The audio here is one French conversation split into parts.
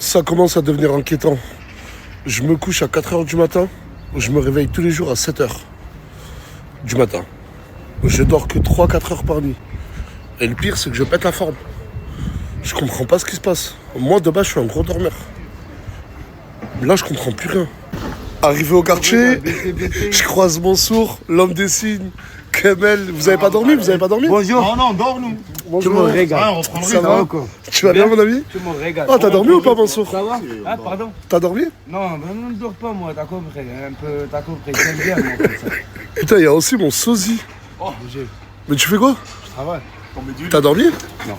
Ça commence à devenir inquiétant. Je me couche à 4h du matin, je me réveille tous les jours à 7h du matin. Je dors que 3-4 heures par nuit. Et le pire, c'est que je pète la forme. Je comprends pas ce qui se passe. Moi, de base, je suis un gros dormeur. Là, je comprends plus rien. Arrivé au quartier, je croise Mansour, l'homme des signes, Kamel. Vous avez pas dormi? Vous avez pas dormi? Bonjour. Non, non, dors nous. Tu me régales. On prend le Ça rythme. va? Tu vas bien, mon ami? Tu me régales. Oh, t'as dormi ou pas, Mansour? Ça va? Ah, pardon? T'as dormi? Non, ne dors pas, moi, t'as compris. Un peu, t'as compris. J'aime bien, moi, comme ça. Putain, il y a aussi mon sosie. Oh, j'ai. Mais tu fais quoi? Je travaille. T'as dormi? Non.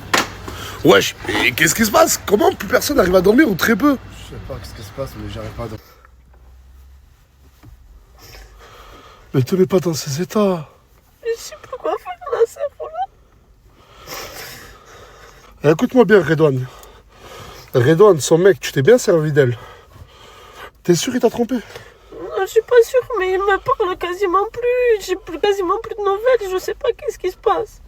Wesh, mais qu'est-ce qui se passe? Comment plus personne n'arrive à dormir ou très peu? Je sais pas ce qui se passe, mais j'arrive pas à dormir. Mais te mets pas dans ces états. Je sais pas quoi faire là, c'est pour là. Écoute-moi bien, Redouane. Redouane, son mec, tu t'es bien servi d'elle. T'es sûr qu'il t'a trompé? Non, je suis pas sûre, mais il me parle quasiment plus. J'ai quasiment plus de nouvelles, je sais pas qu'est-ce qui se passe.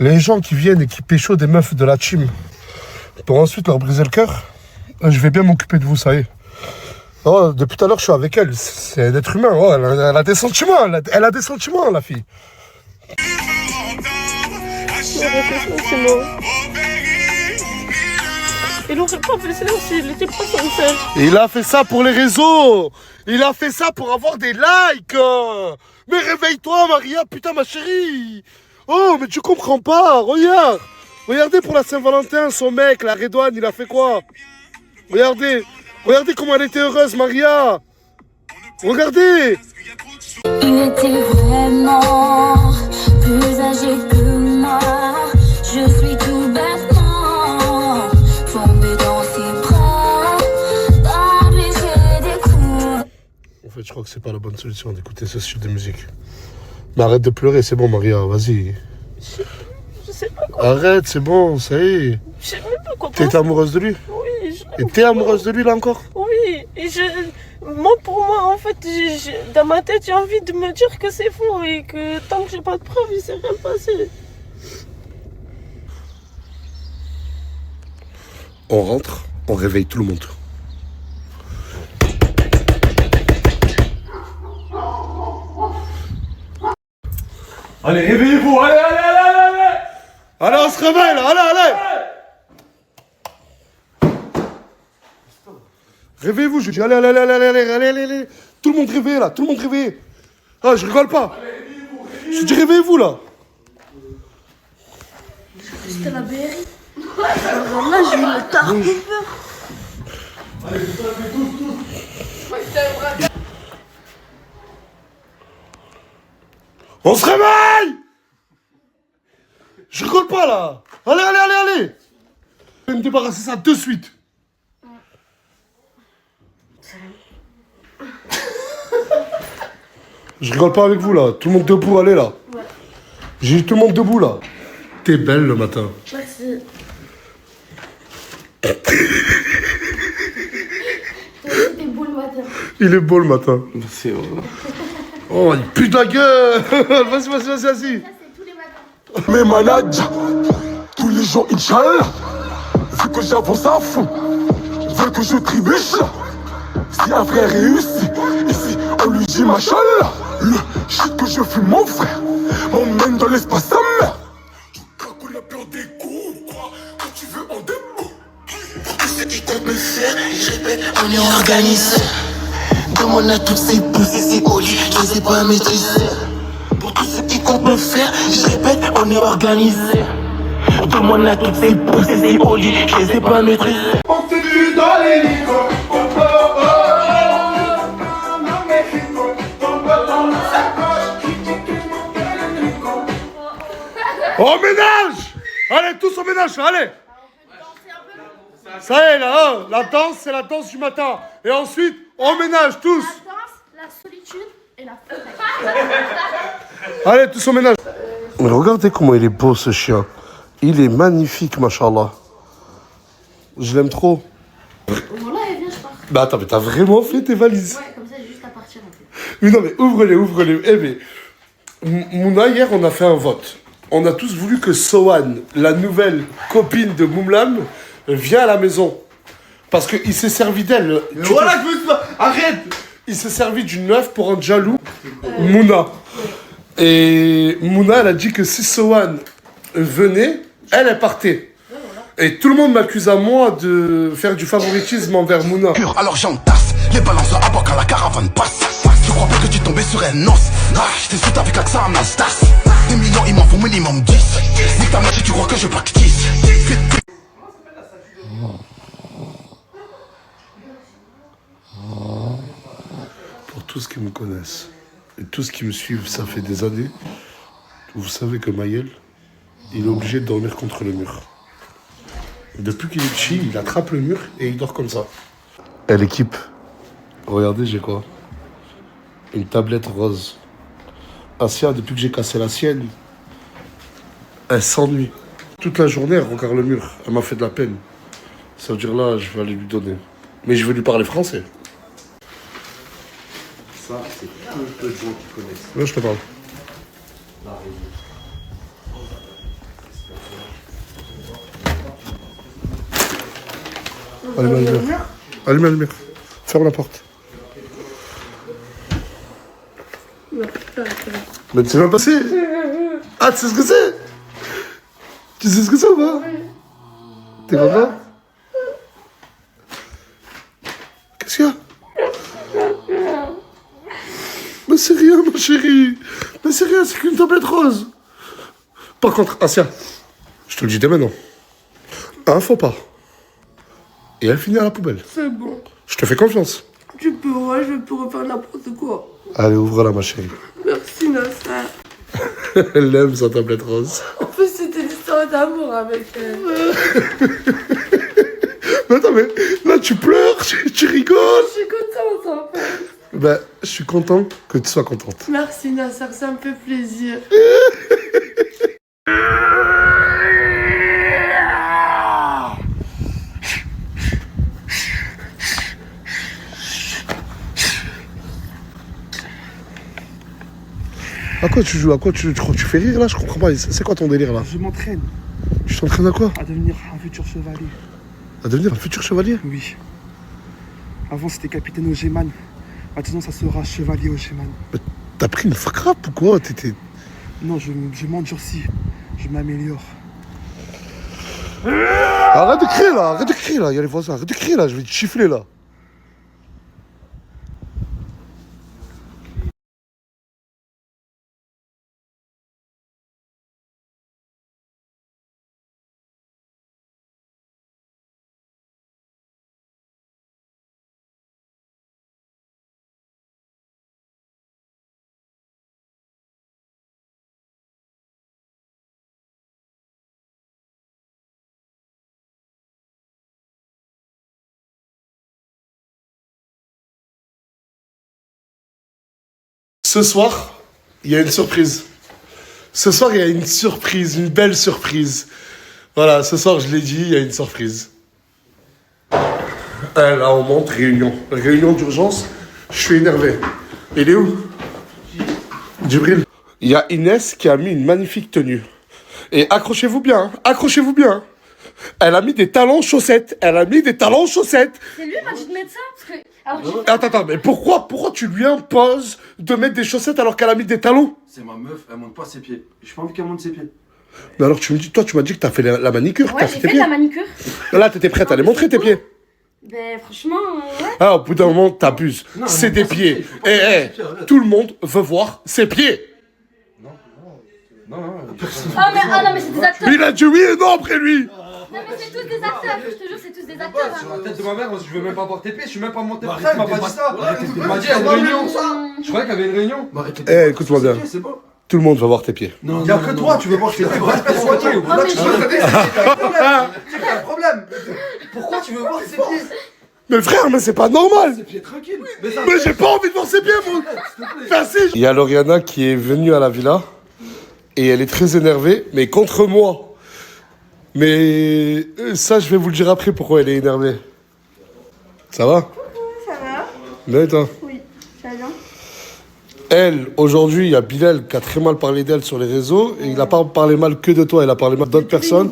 Les gens qui viennent et qui pécho des meufs de la team pour ensuite leur briser le cœur, je vais bien m'occuper de vous, ça y est. Oh, depuis tout à l'heure, je suis avec elle. C'est un être humain. Oh, elle a des sentiments. Elle a des sentiments, la fille. Il aurait pas fait ça s'il était pas sincère. Il a fait ça pour les réseaux. Il a fait ça pour avoir des likes. Mais réveille-toi, Maria, putain, ma chérie. Oh, mais tu comprends pas. Regarde. Regardez pour la Saint-Valentin, son mec, la Redouane, il a fait quoi? Regardez. Regardez comment elle était heureuse, Maria. Regardez. Il était vraiment plus âgé que moi. Je suis tout bêtement tombée dans ses bras. Dans lui j'ai des coups. En fait, je crois que c'est pas la bonne solution d'écouter ce style de musique. Mais arrête de pleurer, c'est bon, Maria, vas-y. Je sais pas quoi. Arrête, c'est bon, ça y est. Je sais même pas quoi T'es penser. amoureuse de lui? Oui, Et t'es amoureuse de lui, là, encore? Oui, et moi, pour moi, en fait, dans ma tête, j'ai envie de me dire que c'est faux et que tant que j'ai pas de preuves, il s'est rien passé. On rentre, on réveille tout le monde. Allez, réveillez-vous. Allez, allez, allez, allez, allez. Allez, on se réveille, là, allez, allez. Réveillez-vous, je dis, allez, allez, allez, allez, allez, allez, allez, allez. Tout le monde réveillé, là, tout le monde réveillé. Ah, je rigole pas. Je dis, réveillez-vous, là. C'était la BRI. Alors là, j'ai eu le tard de peur. On se réveille. Je rigole pas, là. Allez, allez, allez, allez. Je vais me débarrasser ça de suite. Je rigole pas avec vous, là. Tout le monde debout, allez, là. Ouais. J'ai dit tout le monde debout, là. T'es belle, le matin. Merci. C'était beau le matin. Il est beau, le matin. Merci. Oh, il pue de la gueule. Vas-y, vas-y, vas-y, vas-y. Mes malades, tous les jours, Inch'Allah. Vu que j'avance à fond, veulent que je trébuche. Si un frère réussit, ici on lui dit machallah. Le shit que je fume, mon frère, m'emmène dans l'espace sa mère. Quand on a peur des coups, quoi, quand tu veux en démo. Pour tout ce qui compte me faire, je répète, on est organisé. Demande à toutes ces poussées, ces colis, je les ai pas maîtrisés. Pour tout ce qui compte me faire, je répète, on est organisé. Demande à toutes ces poussées, ces colis, je les ai pas maîtrisés. On te tue dans l'hélico. Oh, oh, oh, oh. Non, mais Rico, tombe dans la sacoche. Au ménage. Allez, tous au ménage, allez. Ça y est, là, hein, la danse, c'est la danse du matin. Et ensuite, on ménage, tous. La danse, la solitude et la fête. Allez, tous au ménage. Mais regardez comment il est beau, ce chien. Il est magnifique, machallah. Je l'aime trop. Voilà, et viens, je pars. Bah attends, mais t'as vraiment fait tes valises? Ouais, comme ça, j'ai juste à partir en fait. Mais non, mais ouvrez-les, ouvrez-les. Eh mais, Mouna, hier, on a fait un vote. on a tous voulu que Sohan, la nouvelle copine de Moumlam, vienne à la maison. Parce qu'il s'est servi d'elle. Mais voilà, je veux pas. Arrête. Il s'est servi d'une meuf pour rendre jaloux Mouna. Et Mouna, elle a dit que si Sohan venait, elle partait. Et tout le monde m'accuse à moi de faire du favoritisme envers Mouna. Alors j'entasse les balances à bord quand la caravane passe. Je crois pas que tu tombais sur un os. J'étais sous avec l'accent Anastas. Des millions, il m'en faut minimum 10. Nique ta mère si tu crois que je practice. Pour tous qui me connaissent et tous qui me suivent, ça fait des années, vous savez que Maël, il est obligé de dormir contre le mur. Depuis qu'il est petit, il attrape le mur et il dort comme ça. Et l'équipe, regardez, j'ai quoi? Une tablette rose. Asia, depuis que j'ai cassé la sienne, elle s'ennuie. Toute la journée, elle regarde le mur. Elle m'a fait de la peine. Ça veut dire là, je vais aller lui donner. Mais je vais lui parler français. Ça, c'est peu de gens qui connaissent. Là, je te parle. Allume la lumière. Allume la lumière. Ferme la porte. Mais tu sais pas passer. Ah, tu sais ce que c'est? Tu sais ce que c'est ou pas? T'es content? Qu'est-ce qu'il y a? Mais c'est rien, ma chérie. Mais c'est rien, c'est qu'une tablette rose. Par contre, Asia, je te le dis dès maintenant. Un faux pas. Et elle finit à la poubelle. C'est bon. Je te fais confiance. Tu peux, ouais, je peux refaire n'importe quoi. Allez, ouvre-la, ma chérie. Merci, Nasser. Elle aime sa tablette rose. En plus, c'était l'histoire d'amour avec elle. Mais attends, mais là, tu pleures, tu rigoles. Je suis contente, en fait. Ben, je suis content que tu sois contente. Merci, Nasser, ça me fait plaisir. À quoi tu joues? À quoi tu fais rire là? Je comprends pas. C'est quoi ton délire là? Je m'entraîne Tu t'entraînes à quoi? à devenir un futur chevalier. À devenir un futur chevalier? Oui. Avant, c'était capitaine au Géman. Maintenant, ça sera chevalier au Géman. T'as pris une frappe ou quoi? T'étais... Non, je m'endurcis. Je m'améliore. Arrête de crier là! Arrête de crier là! Il y a les voisins. Arrête de crier là! Je vais te chiffler là! Ce soir, il y a une surprise. Ce soir, il y a une surprise, une belle surprise. Voilà, ce soir, je l'ai dit, il y a une surprise. Là, on monte, réunion. Réunion d'urgence, je suis énervé. Il est où? Djibril. Il y a Inès qui a mis une magnifique tenue. Et accrochez-vous bien, hein, accrochez-vous bien. Hein. Elle a mis des talons chaussettes. Elle a mis des talons chaussettes. C'est lui qui m'a dit de mettre ça parce que. Alors, Attends, mais pourquoi tu lui imposes de mettre des chaussettes alors qu'elle a mis des talons? C'est ma meuf, elle monte pas ses pieds. J'ai pas envie qu'elle monte ses pieds. Mais alors tu me dis, toi tu m'as dit que t'as fait la manicure, ouais, t'as j'ai fait tes fait pieds. la manicure. Là t'étais prête à les montrer tes pieds. Ben, franchement, ouais. Ah, au bout d'un moment t'abuses. Non, C'est elle des montre pas ses pieds. pieds, faut pas montrer ses pieds, arrête. Tout le monde veut voir ses pieds. Non, Ah, non, mais c'est des acteurs. Il a dit oui et non après lui. Non, mais c'est tous des acteurs. Je te jure, c'est tous des acteurs. Sur hein. la tête de ma mère, je veux même pas voir tes pieds, je suis même pas monté pour ça, elle m'a pas dit ça. Elle m'a dit, il y a une réunion. Je croyais qu'il y avait une réunion. Eh, écoute-moi bien. C'est bon. Tout le monde va voir tes pieds. Il y a que toi, tu veux voir tes pieds. Reste soigné. Là, tu veux c'est un problème. Pourquoi tu veux voir ses pieds? Mais frère, mais c'est pas normal. Ses pieds tranquille. Mais j'ai pas envie de voir ses pieds, moi. Il y a Lauriana qui est venue à la villa et elle est très énervée, mais contre moi. Mais ça, je vais vous le dire après pourquoi elle est énervée. Ça va? Ça va? Bien et toi? Oui, ça va bien. Elle, aujourd'hui, il y a Bilal qui a très mal parlé d'elle sur les réseaux. Et il n'a pas parlé mal que de toi, il a parlé mal d'autres personnes.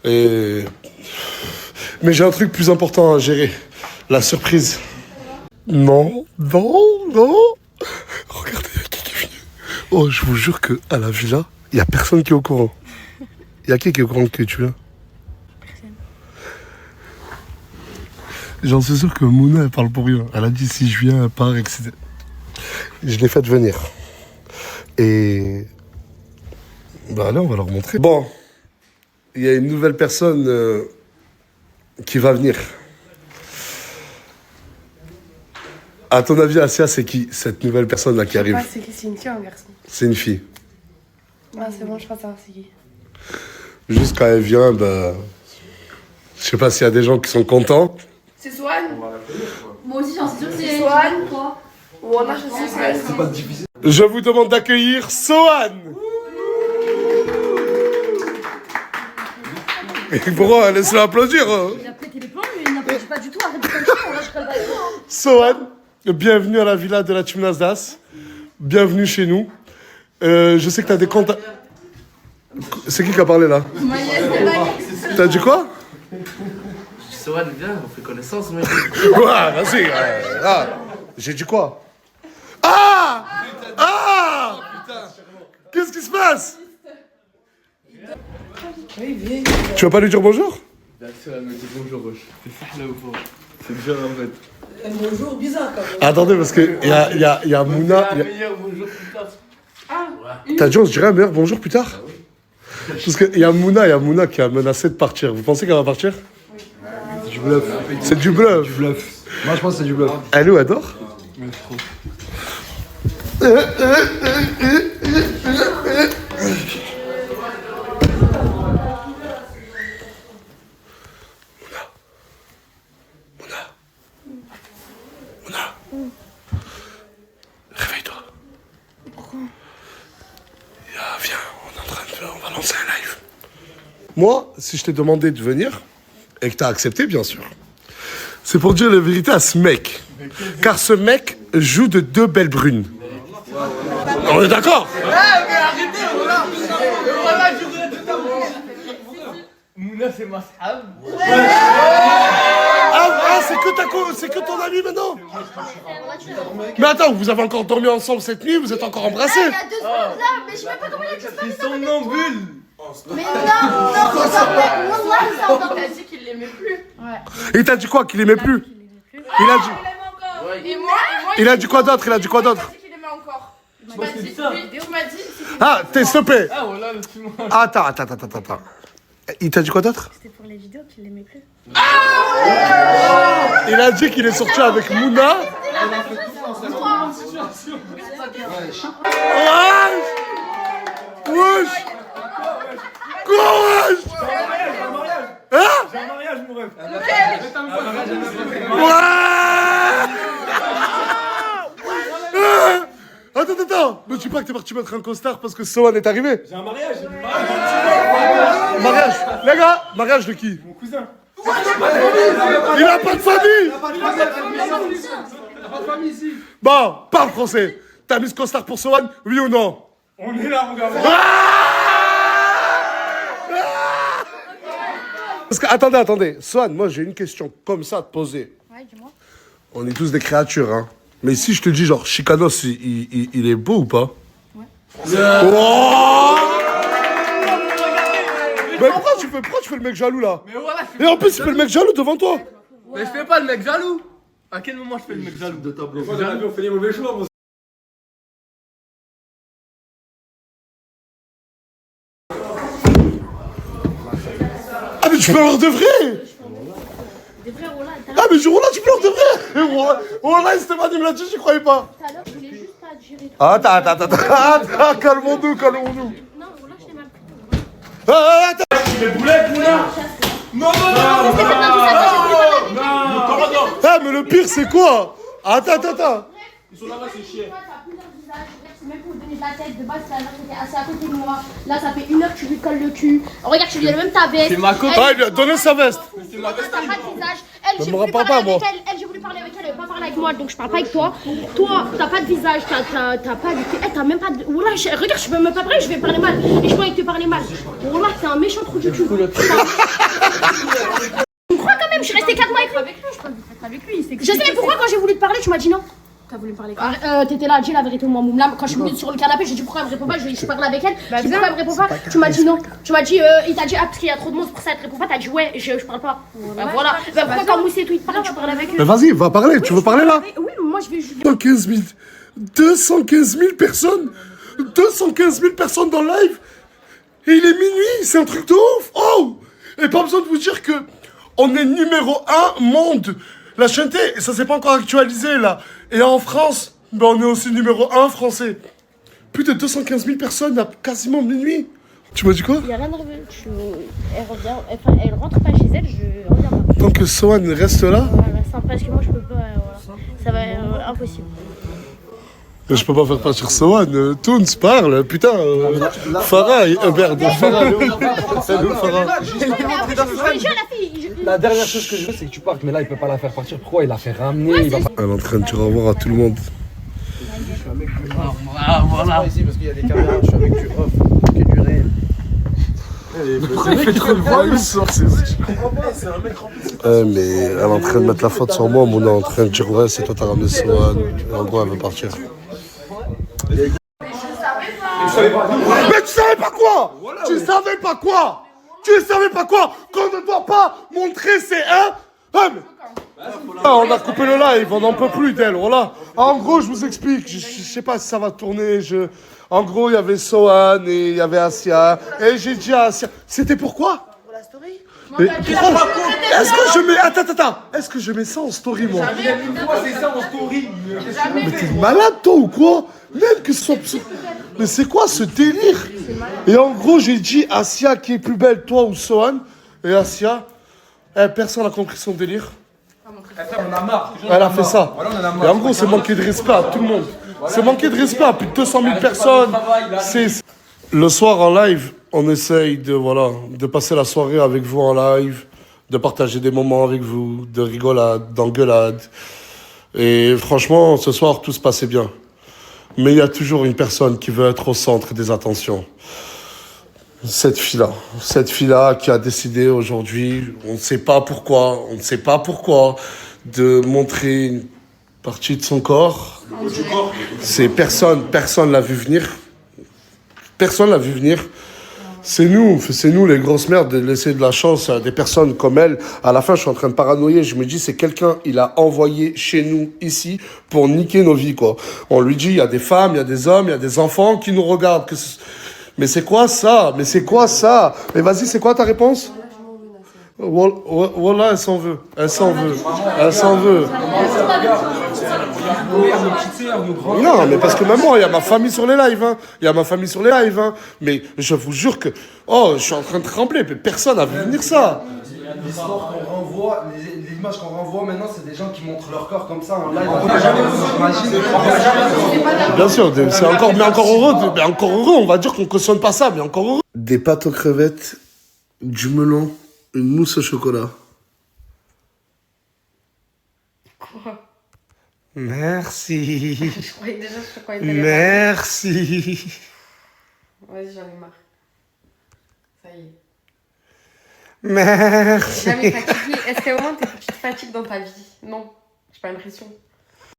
Et... Mais j'ai un truc plus important à gérer. La surprise. Non, non, non. Regardez, il y a qui est venu. Oh, je vous jure qu'à la villa, il n'y a personne qui est au courant. Il y a qui est au courant que tu viens? J'en suis sûr que Mouna, elle parle pour rien. Elle a dit si je viens, elle part, etc. Je l'ai fait venir. Et... Bah là, on va leur montrer. Bon, il y a une nouvelle personne qui va venir. À ton avis, Assia, c'est qui, cette nouvelle personne-là qui arrive? C'est qui? C'est une fille ou un garçon? C'est une fille. Ah, c'est bon, je crois savoir c'est qui. Juste quand elle vient, bah... Je sais pas s'il y a des gens qui sont contents. C'est Swan. Moi aussi, j'en suis sûre que c'est Swan. Quoi Ou on a c'est pas difficile. Je vous demande d'accueillir Sohan. Pourquoi? Laisse-le applaudir. Il a pété les plombs, mais il n'applaudit pas du tout. Arrête de faire ça, on lâche pas le ballon. Sohan, bienvenue à la villa de la Team Nasdas. Bienvenue chez nous. Je sais que t'as des comptes... C'est qui a parlé là? T'as dit quoi? Sohan, viens, on fait connaissance, mec. Quoi? Vas-y. Ah, j'ai dit quoi? Ah! Ah! Qu'est-ce qui se passe? Tu vas pas lui dire bonjour? Bien sûr, elle me dit bonjour, wesh. C'est ça là ou pas? C'est bien en fait. Bonjour, bizarre quand même. Attendez, parce que il y a Mouna. Un meilleur bonjour plus tard. T'as dit on se dirait un meilleur bonjour plus tard? Parce qu'il y a Mouna qui a menacé de partir. Vous pensez qu'elle va partir? C'est du bluff. C'est du bluff. Du bluff. Moi, je pense que c'est du bluff. Elle est où, elle dort? Mouna. Réveille-toi. Pourquoi? Viens, on va lancer un live. Moi, si je t'ai demandé de venir, et que t'as accepté, bien sûr, c'est pour dire la vérité à ce mec. Car ce mec joue de deux belles brunes. On est d'accord? Mouna, c'est ma femme. Ah, c'est que ton ami maintenant? Mais attends, vous avez encore dormi ensemble cette nuit, vous êtes encore embrassés? Il y a 2 secondes là, mais je sais même pas comment il a dit ça. C'est somnambule. Mais non, on t'a dit qu'il l'aimait plus. Ouais. Il t'a dit quoi? Qu'il aimait plus? Il a dit... Et moi, Il a dit quoi d'autre? Il a dit quoi d'autre? qu'il aimait encore. Tu m'as dit ça. Ah, t'es stoppé. Ah voilà, le petit moi. Attends. Il t'a dit quoi d'autre? C'était pour les vidéos qu'il l'aimait plus. Il a dit qu'il est sorti avec Mouna. Wesh! Quoi, wesh? Hein? J'ai un mariage, mon rêve. Attends, ne dis pas que t'es parti mettre un costard parce que Sohan est arrivé. J'ai un mariage. Mariage, les gars, mariage de qui? Mon cousin. Il a pas de famille. Bon, parle français. T'as mis ce costard pour Sohan, oui ou non? On est là, mon gars. Parce que, attendez, Sohan, moi j'ai une question comme ça à te poser. Ouais, dis-moi. On est tous des créatures, hein. Mais si je te dis, genre, Chicanos, il est beau ou pas? Ouais. Oh mais pourquoi tu fais le mec jaloux là? Mais voilà, Et en plus, il fait le mec jaloux devant toi. mais je fais pas le mec jaloux. À quel moment je fais le mec jaloux de ta bloc? Dans la vie, on fait les mauvais choix, mon. Ah mais tu pleures de vrai. Des vrais Roland, Ah mais Roland, tu pleures de vrai. Roland, Stéphane, il me l'a dit, j'y croyais pas. tout à l'heure, je voulais juste pas gérer. Attends, calmons-nous. Non, Roland, je t'ai mal pris. Attends. Les boulettes, Mouna. Non. Ah mais le pire, c'est quoi? Attends. Ils sont là-bas, c'est chiant. C'est même pour lui donner de la tête. De base, la meuf était assez à côté de moi. Là, ça fait 1 heure que tu lui colles le cul. Regarde, tu lui donnes même ta veste. C'est ma copine. Ah, il lui a donné sa veste. T'as pas de visage. Elle, Ne j'ai me voulu parle parler pas, moi. avec elle. Elle, j'ai voulu parler avec elle, elle veut pas parler avec moi, donc je parle pas avec toi. Toi, t'as pas de visage, t'as pas de... t'as même pas de... Wallah, regarde, je peux même pas parler, je vais parler mal. Et je croyais te parler mal. Wallah, t'es un méchant trou du cul. Tu me crois quand même, je suis restée 4 mois avec lui. Je peux pas avec lui, je sais, mais pourquoi quand j'ai voulu te parler, tu m'as dit non? T'as voulu me parler quoi? T'étais là, dis la vérité, moi, Moumla. Quand je suis venue sur le canapé, j'ai dit pourquoi elle me répond pas, je parle avec elle. J'ai dit pourquoi elle me répond pas, tu m'as dit non. Tu m'as dit, il t'a dit, ah, parce qu'il y a trop de monde, c'est pour ça elle te répond pas, t'as dit ouais, je parle pas. Voilà. Pourquoi quand Moussé et tout, il te parle, tu parles avec eux? Mais vas-y, va parler, tu veux parler là? Oui, moi je vais. 215 000 personnes 215 000 personnes dans le live. Et il est minuit, c'est un truc de ouf. Oh! Et pas besoin de vous dire que on est numéro 1 monde. La chaîne T, ça s'est pas encore actualisé là. Et en France, ben on est aussi numéro 1 français. Plus de 215 000 personnes à quasiment minuit. Tu m'as dit quoi? Il y a rien de revenu. Elle revient, enfin elle rentre pas chez elle, je reviens pas. Tant que Sohan reste là. Voilà, parce que moi je peux pas, voilà. Ça va être impossible. Je peux pas faire partir Sohan. Toons parle, putain. Farah, merde. Farah. La dernière chose que je veux, c'est que tu partes, mais là il peut pas la faire partir. Pourquoi il l'a fait ramener? Elle est en train de dire au revoir à tout le monde. Voilà. Ici parce qu'il y a des caméras, je suis avec du off, qui est du réel. Il fait trop le voix, il sort, c'est mais elle est en train de mettre la faute sur moi, Mouna est en train de dire ouais, c'est toi t'as ramené Sohan. En gros, elle veut partir. Mais tu savais pas quoi? Tu savais pas quoi? Tu savais pas quoi? Qu'on ne doit pas montrer ses on a coupé le live, on n'en peut plus d'elle, voilà. En gros, je vous explique, je sais pas si ça va tourner. En gros, il y avait Sohan et il y avait Assia. Et j'ai dit à Assia, c'était pourquoi? Pour la story. Est-ce que je mets... Attends. Est-ce que je mets ça en story, moi? c'est ça en story. Mais t'es malade, toi, ou quoi? Même que ce soit... Mais c'est quoi ce délire? Et en gros, j'ai dit, Assia, qui est plus belle, toi ou Sohan? Et Assia, personne n'a compris son délire. Elle a fait ça. Et en gros, c'est manquer de respect à tout le monde. C'est manquer de respect à plus de 200 000 personnes. Le soir en live, on essaye de passer la soirée avec vous en live, de partager des moments avec vous, de rigolade, d'engueulade. Et franchement, ce soir, tout se passait bien. Mais il y a toujours une personne qui veut être au centre des attentions. Cette fille-là qui a décidé aujourd'hui, on ne sait pas pourquoi, de montrer une partie de son corps. C'est personne l'a vu venir. Personne l'a vu venir. C'est nous les grosses merdes de laisser de la chance à des personnes comme elle. À la fin, je suis en train de paranoïer. Je me dis, c'est quelqu'un, il a envoyé chez nous, ici, pour niquer nos vies, quoi. On lui dit, il y a des femmes, il y a des hommes, il y a des enfants qui nous regardent. Mais c'est quoi ça? Mais vas-y, c'est quoi ta réponse? Voilà, elle s'en veut. Non, mais parce que même moi, il y a ma famille sur les lives. Mais je vous jure que... Oh, je suis en train de trembler. Mais personne n'a vu venir ça. L'histoire qu'on renvoie, les images qu'on renvoie maintenant, c'est des gens qui montrent leur corps comme ça en live. On n'a jamais vu, j'imagine. Bien sûr, c'est encore heureux. Mais encore heureux, on va dire qu'on cautionne pas ça, mais encore heureux. Des pâtes aux crevettes, du melon, une mousse au chocolat. Quoi? Merci. Je croyais déjà que je Merci. Vas-y, j'en ai marre. Ça y est. Merci. Jamais fatiguée. Est-ce qu'à un moment tu te fatigues dans ta vie? Non, j'ai pas l'impression.